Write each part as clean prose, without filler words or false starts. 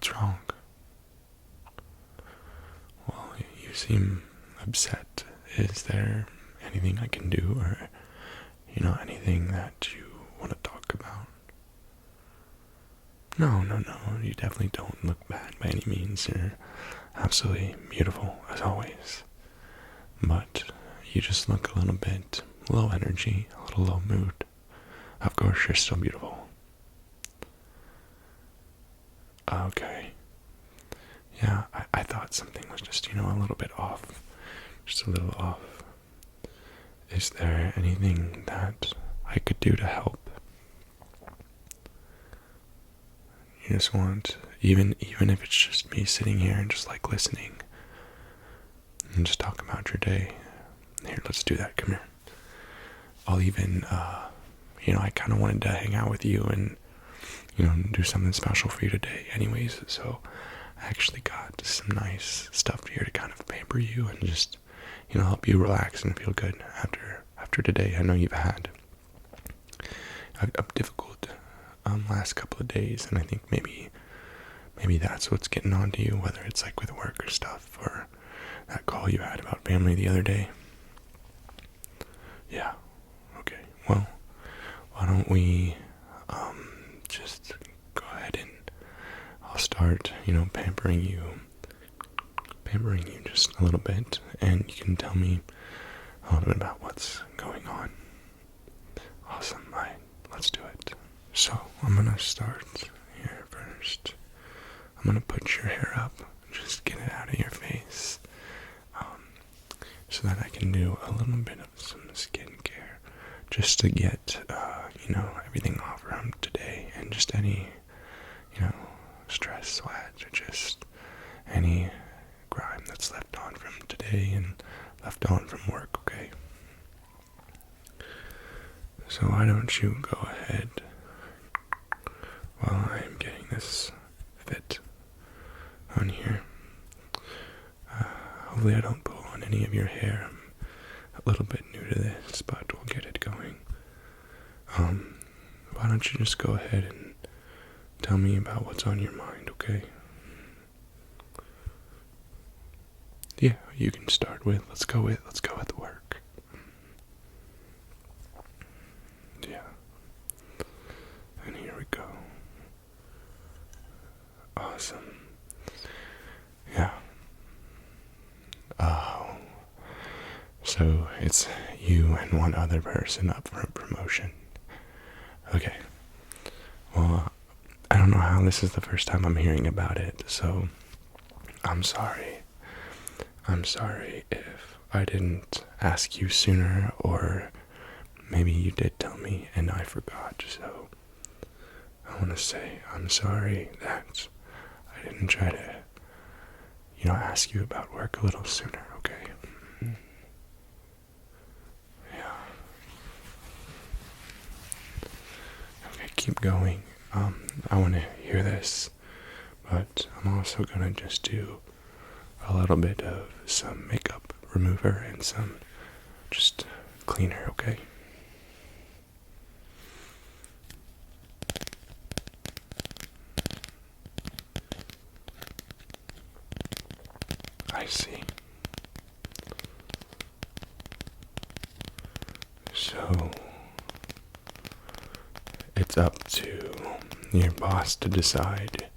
What's wrong? Well, you seem upset. Is there anything I can do, or, anything that you want to talk about? No, you definitely don't look bad by any means. You're absolutely beautiful, as always. But you just look a little bit low energy, a little low mood. Of course, you're still beautiful. Okay. Yeah, I thought something was just, a little bit off. Just a little off. Is there anything that I could do to help? You just want, even if it's just me sitting here and just like listening and just talk about your day. Here, let's do that. Come here. I'll even, I kind of wanted to hang out with you and, do something special for you today anyways. So I actually got some nice stuff here to kind of pamper you and just, help you relax and feel good after today. I know you've had a difficult last couple of days, and I think maybe that's what's getting on to you, whether it's like with work or stuff, or that call you had about family the other day. Yeah. Okay. Well, why don't we just go ahead and I'll start, pampering you just a little bit, and you can tell me a little bit about what's going on. Awesome. Right. Let's do it. So I'm gonna start here first. I'm gonna put your hair up, just get it out of your face, so that I can do a little bit of some skincare, just to get, everything off from today, and just any, stress, sweat, or just any grime that's left on from today and left on from work, okay? So why don't you go ahead while I'm getting this fit on here. Hopefully I don't pull on any of your hair. I'm a little bit new to this, but we'll get it going. Why don't you just go ahead and tell me about what's on your mind, okay? Yeah, you can start with, let's go with work. Yeah. And here we go. Awesome. Yeah. Oh. So it's you and one other person up for a promotion. Okay. Well, I don't know how this is the first time I'm hearing about it, so I'm sorry. I'm sorry if I didn't ask you sooner, or maybe you did tell me and I forgot, so I want to say I'm sorry that I didn't try to, ask you about work a little sooner, okay? Yeah. Okay, keep going. I want to hear this, but I'm also gonna just do a little bit of some makeup remover and some just cleaner, okay? I see. So it's up to your boss to decide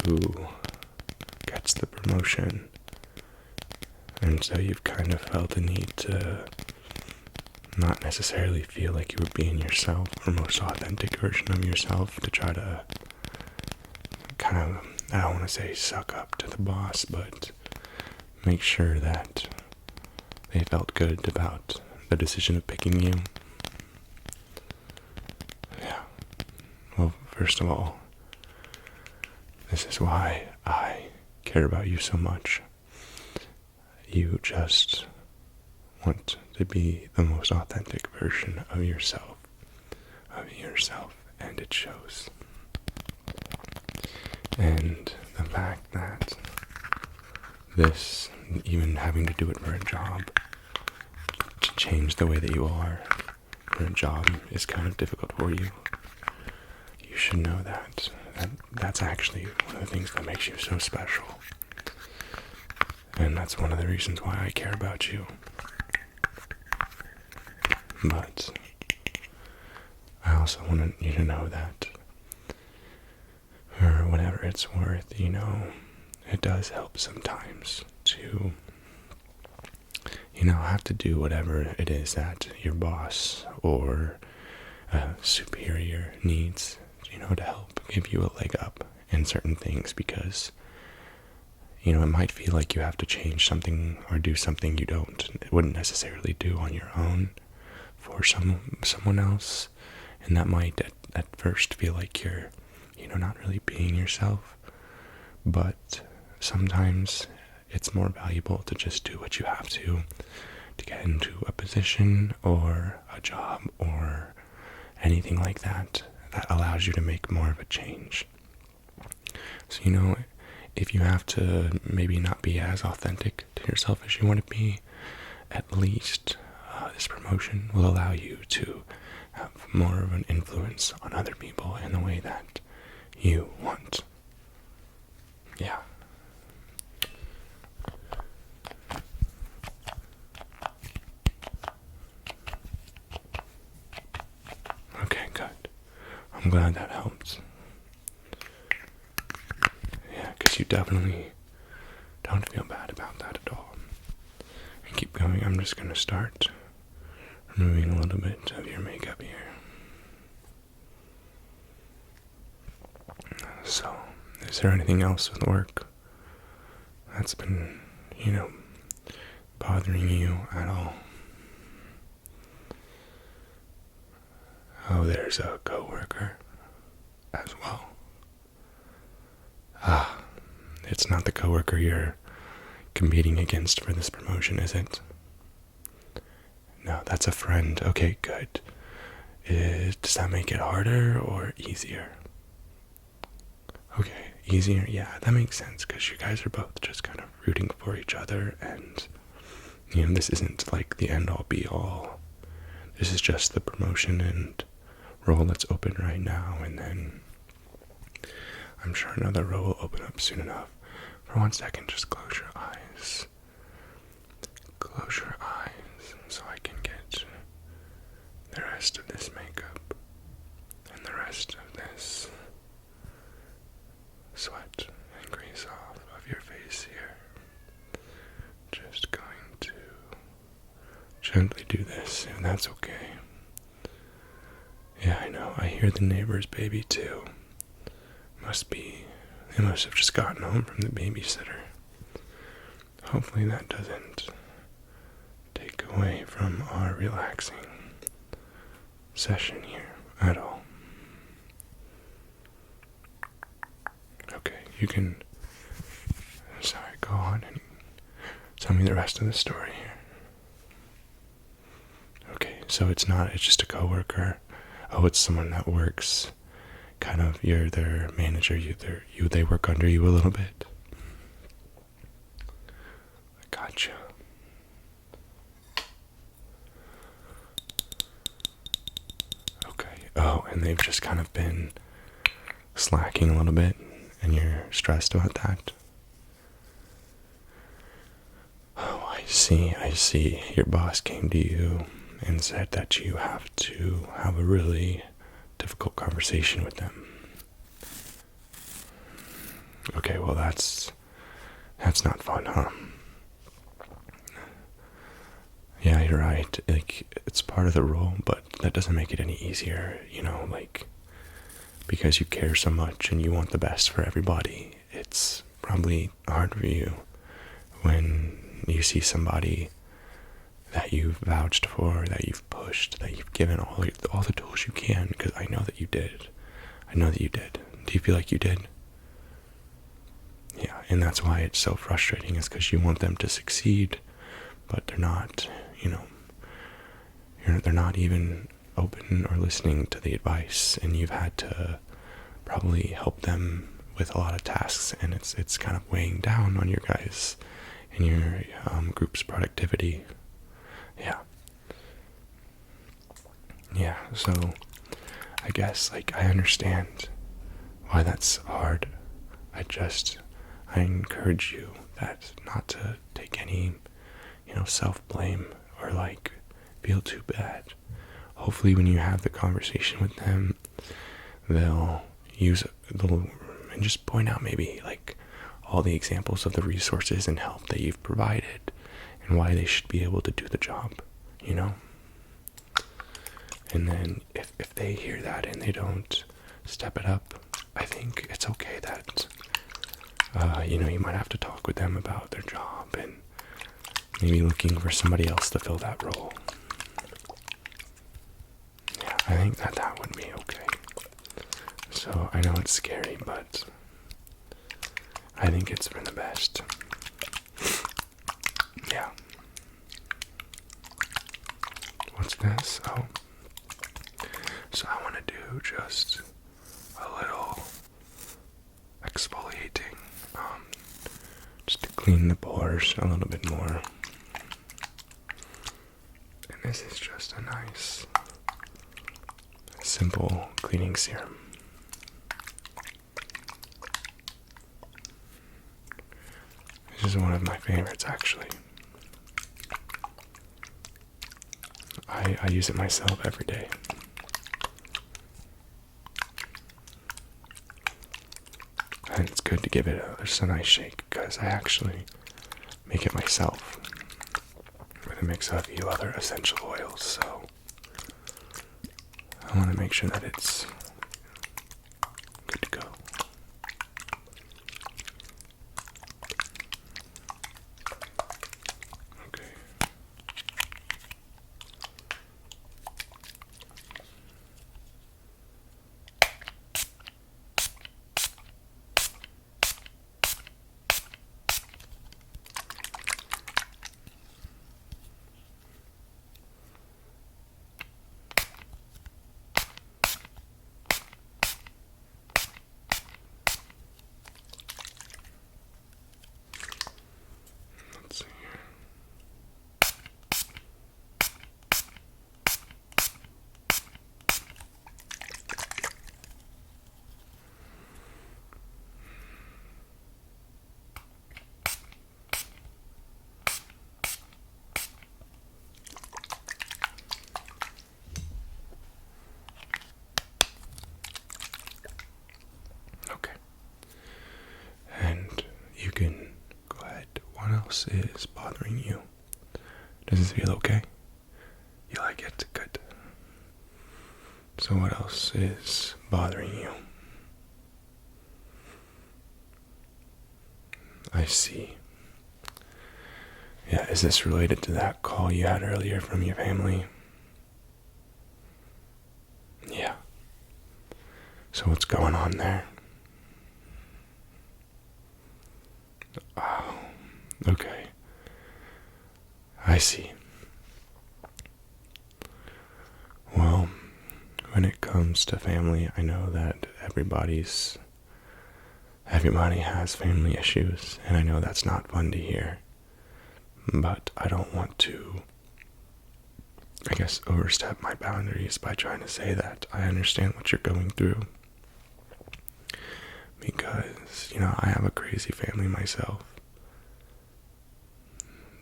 who gets the promotion, and so you've kind of felt the need to not necessarily feel like you were being yourself, or most authentic version of yourself, to try to kind of, I don't want to say suck up to the boss, but make sure that they felt good about the decision of picking you. Yeah. Well, first of all, this is why I care about you so much. You just want to be the most authentic version of yourself, and it shows. And the fact that this, even having to do it for a job, to change the way that you are for a job, is kind of difficult for you. You should know that that's actually one of the things that makes you so special. And that's one of the reasons why I care about you. But I also want you to know that for whatever it's worth, it does help sometimes to, have to do whatever it is that your boss or superior needs, to help give you a leg up in certain things, because, it might feel like you have to change something or do something you wouldn't necessarily do on your own for someone else, and that might at first feel like you're, not really being yourself, but sometimes it's more valuable to just do what you have to get into a position or a job or anything like that allows you to make more of a change. So, if you have to maybe not be as authentic to yourself as you want to be, at least this promotion will allow you to have more of an influence on other people in the way that you want. Yeah. Okay, good. I'm glad that helps. Yeah, because you definitely don't feel bad about that at all. And keep going. I'm just going to start removing a little bit of your makeup here. So, is there anything else with work that's been, bothering you at all? Oh, there's a coworker as well. It's not the coworker you're competing against for this promotion, is it? No, that's a friend. Okay, good. Does that make it harder or easier? Okay, easier. Yeah, that makes sense, because you guys are both just kind of rooting for each other, and this isn't like the end-all be-all. This is just the promotion and role that's open right now, and then I'm sure another role will open up soon enough. For 1 second, just close your eyes. Close your eyes so I can get the rest of this makeup and the rest of this sweat and grease off of your face here. Just going to gently do this, and that's okay. Yeah, I know. I hear the neighbor's baby too. They must have just gotten home from the babysitter. Hopefully that doesn't take away from our relaxing session here at all. Okay, you can, go on and tell me the rest of the story here. Okay, so it's just a coworker. Oh, it's someone that works, kind of, you're their manager, they work under you a little bit. Gotcha. Okay, oh, and they've just kind of been slacking a little bit, and you're stressed about that? Oh, I see. Your boss came to you and said that you have to have a really difficult conversation with them. Okay, well that's not fun, huh? Yeah, you're right. It's part of the role, but that doesn't make it any easier, because you care so much and you want the best for everybody. It's probably hard for you when you see somebody that you've vouched for, that you've pushed, that you've given all the tools you can, because I know that you did. Do you feel like you did? Yeah, and that's why it's so frustrating, is because you want them to succeed, but they're not, they're not even open or listening to the advice, and you've had to probably help them with a lot of tasks, and it's kind of weighing down on your guys and your group's productivity. Yeah, so I guess, I understand why that's hard. I encourage you that not to take any, self-blame or like feel too bad. Hopefully when you have the conversation with them, they'll and just point out maybe like all the examples of the resources and help that you've provided and why they should be able to do the job, And then if they hear that and they don't step it up, I think it's okay that, you might have to talk with them about their job and maybe looking for somebody else to fill that role. Yeah, I think that would be okay. So I know it's scary, but I think it's for the best. Yeah. What's this? Oh. So I want to do just a little exfoliating, just to clean the pores a little bit more. And this is just a nice, simple cleaning serum. This is one of my favorites, actually. I use it myself every day. And it's good to give it just a nice shake, because I actually make it myself with a mix of a few other essential oils, so I want to make sure that it's good to go. Okay. Let's see here. Okay. And you can go ahead. What else is bothering you? Does this feel okay? You like it? Good. So what else is bothering you? I see. Yeah, is this related to that call you had earlier from your family? Yeah. So what's going on there? Oh, okay. I see. Well, when it comes to family, I know that everybody has family issues, and I know that's not fun to hear. But I don't want to, overstep my boundaries by trying to say that I understand what you're going through. Because, I have a crazy family myself.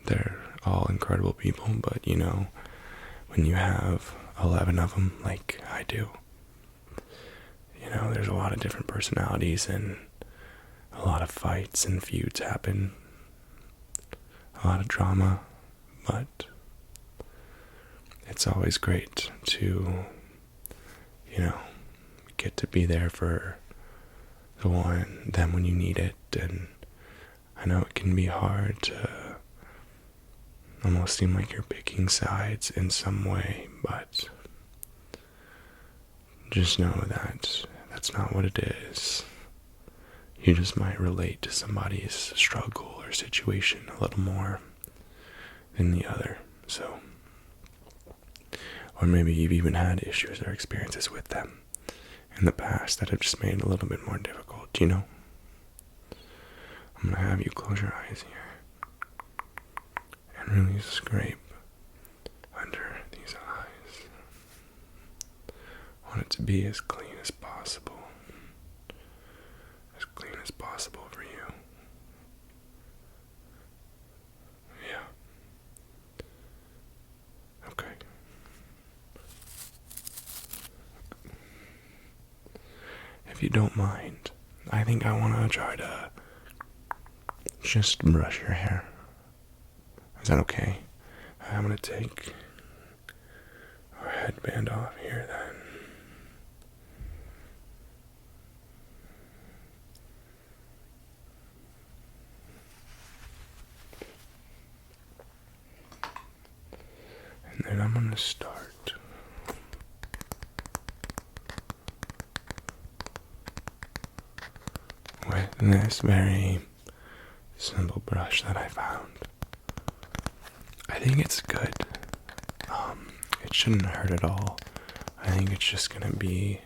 They're all incredible people, but, when you have 11 of them, like I do, there's a lot of different personalities and a lot of fights and feuds happen. A lot of drama, but it's always great to, get to be there for them when you need it. And I know it can be hard to almost seem like you're picking sides in some way, but just know that that's not what it is. You just might relate to somebody's struggle or situation a little more than the other. So, or maybe you've even had issues or experiences with them in the past that have just made it a little bit more difficult, I'm going to have you close your eyes here and really scrape under these eyes. I want it to be as clean as possible. if you don't mind, I think I want to try to just brush your hair. Is that okay? I'm going to take our headband off here then. And then I'm going to start with this very simple brush that I found. I think it's good. It shouldn't hurt at all. I think it's just gonna be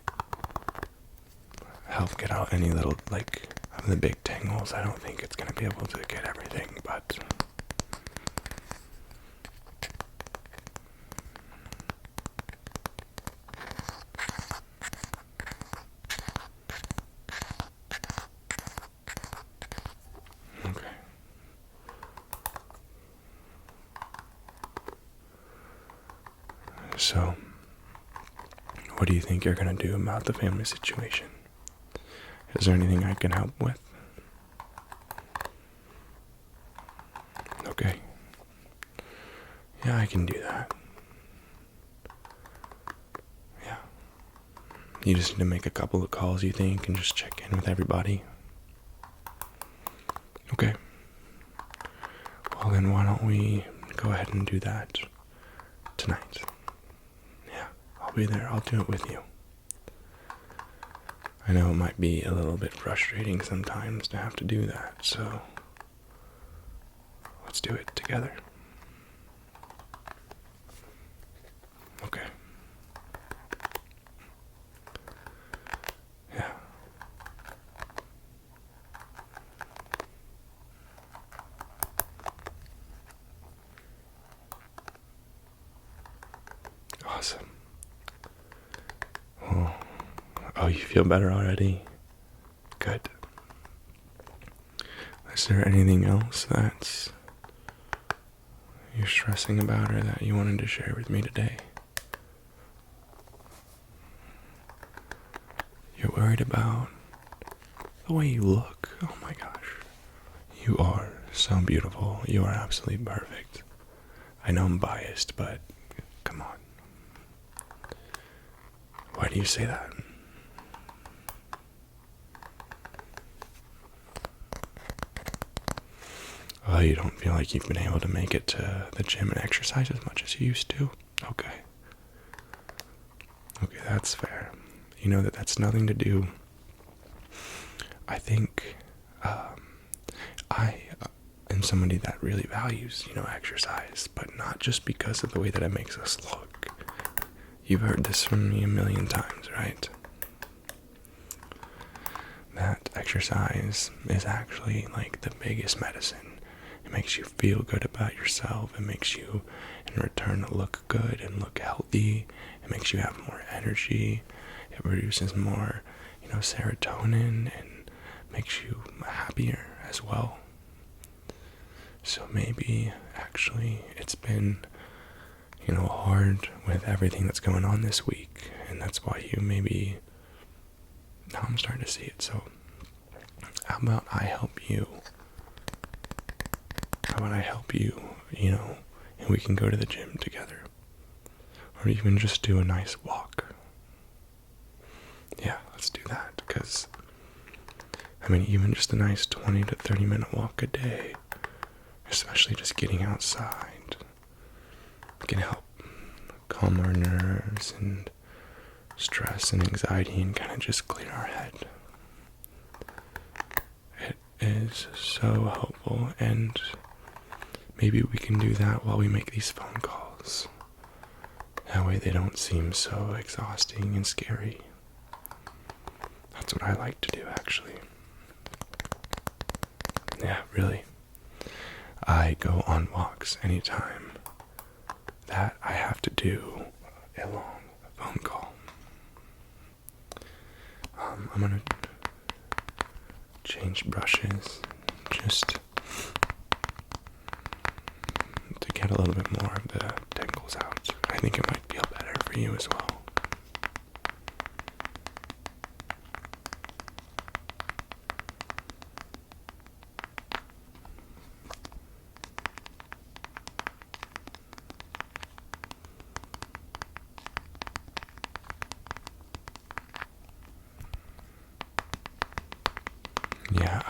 help get out any little, like, of the big tangles. I don't think it's gonna be able to get everything, but okay. So, what do you think you're gonna do about the family situation? Is there anything I can help with? Okay. Yeah, I can do that. Yeah. You just need to make a couple of calls, you think, and just check in with everybody? Okay. Well, then why don't we go ahead and do that tonight? Yeah, I'll be there. I'll do it with you. I know it might be a little bit frustrating sometimes to have to do that, so let's do it together. Okay. Yeah. Awesome. Oh, you feel better already? Good. Is there anything else that's you're stressing about or that you wanted to share with me today? You're worried about the way you look. Oh my gosh. You are so beautiful. You are absolutely perfect. I know I'm biased, but come on. Why do you say that? Oh, you don't feel like you've been able to make it to the gym and exercise as much as you used to? Okay. Okay, that's fair. You know that's nothing to do. I think I am somebody that really values, exercise, but not just because of the way that it makes us look. You've heard this from me a million times, right? That exercise is actually like the biggest medicine. It makes you feel good about yourself. It makes you, in return, look good and look healthy. It makes you have more energy. It produces more, serotonin and makes you happier as well. So maybe, actually, it's been, hard with everything that's going on this week. And that's why you maybe, now I'm starting to see it. So how about I help you? And we can go to the gym together. Or even just do a nice walk. Yeah, let's do that. Because, even just a nice 20 to 30 minute walk a day, especially just getting outside, can help calm our nerves and stress and anxiety and kind of just clear our head. It is so helpful, and maybe we can do that while we make these phone calls. That way they don't seem so exhausting and scary. That's what I like to do, actually. Yeah, really. I go on walks anytime that I have to do a long phone call. I'm gonna change brushes just to get a little bit more of the tangles out. I think it might feel better for you as well.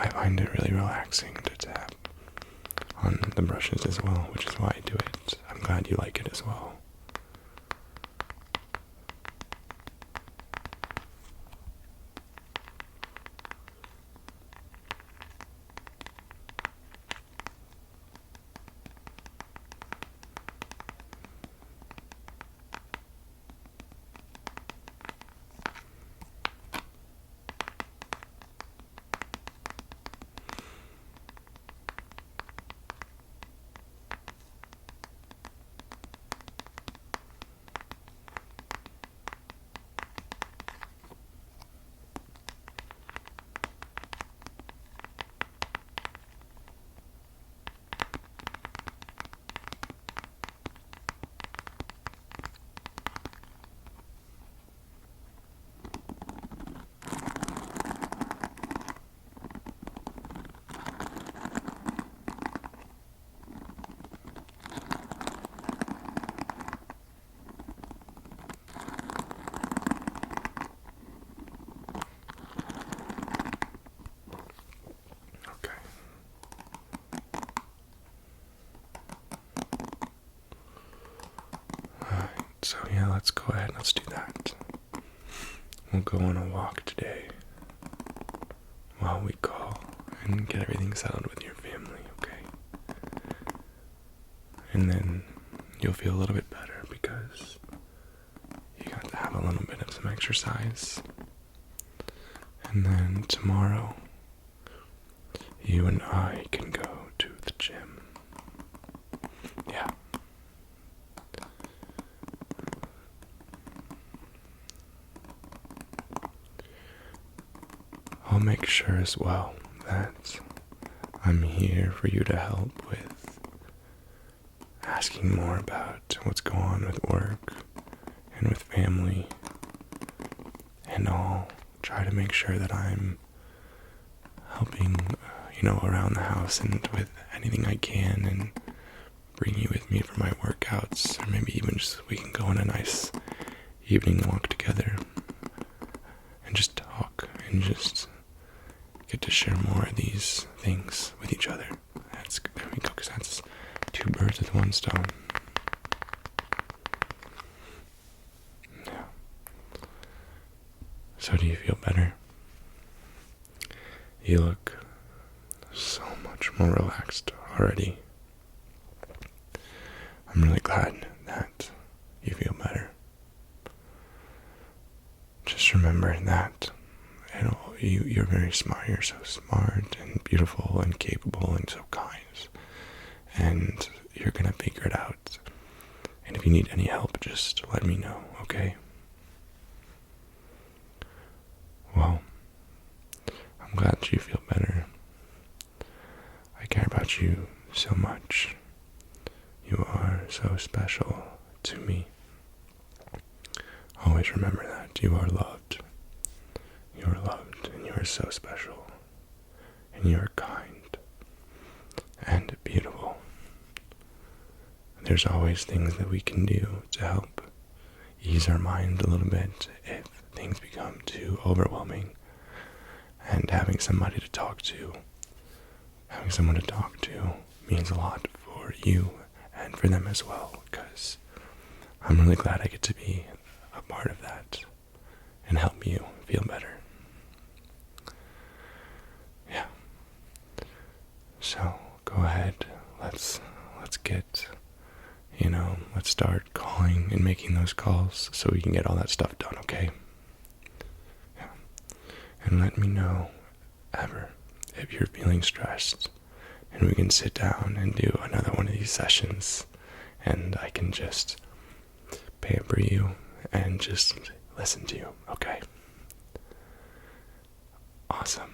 I find it really relaxing to tap on the brushes as well, which is why I do it. I'm glad you like it as well. So yeah, let's go ahead and let's do that. We'll go on a walk today while we call and get everything settled with your family, okay? And then you'll feel a little bit better because you got to have a little bit of some exercise. And then tomorrow, you and I can go to the gym. Yeah. I'll make sure as well that I'm here for you to help with asking more about what's going on with work and with family, and I'll try to make sure that I'm helping, around the house and with anything I can, and bring you with me for my workouts, or maybe even just we can go on a nice evening walk together and just talk and just get to share more of these things with each other. There we go, because that's two birds with one stone. Yeah. So do you feel better? You look so much more relaxed already. I'm really glad that you feel better. Just remember that you're very smart. You're so smart and beautiful and capable and so kind. And you're gonna figure it out. And if you need any help, just let me know, okay? Well, I'm glad that you feel better. I care about you so much. You are so special to me. Always remember that. You are loved. You are loved, and you are so special. And you are kind and beautiful. There's always things that we can do to help ease our mind a little bit if things become too overwhelming. And having someone to talk to means a lot for you and for them as well, because I'm really glad I get to be a part of that and help you feel better. Yeah. So go ahead, let's get, let's start calling and making those calls so we can get all that stuff done, okay? Yeah. And let me know ever if you're feeling stressed, and we can sit down and do another one of these sessions, and I can just pamper you and just listen to you, okay? Awesome.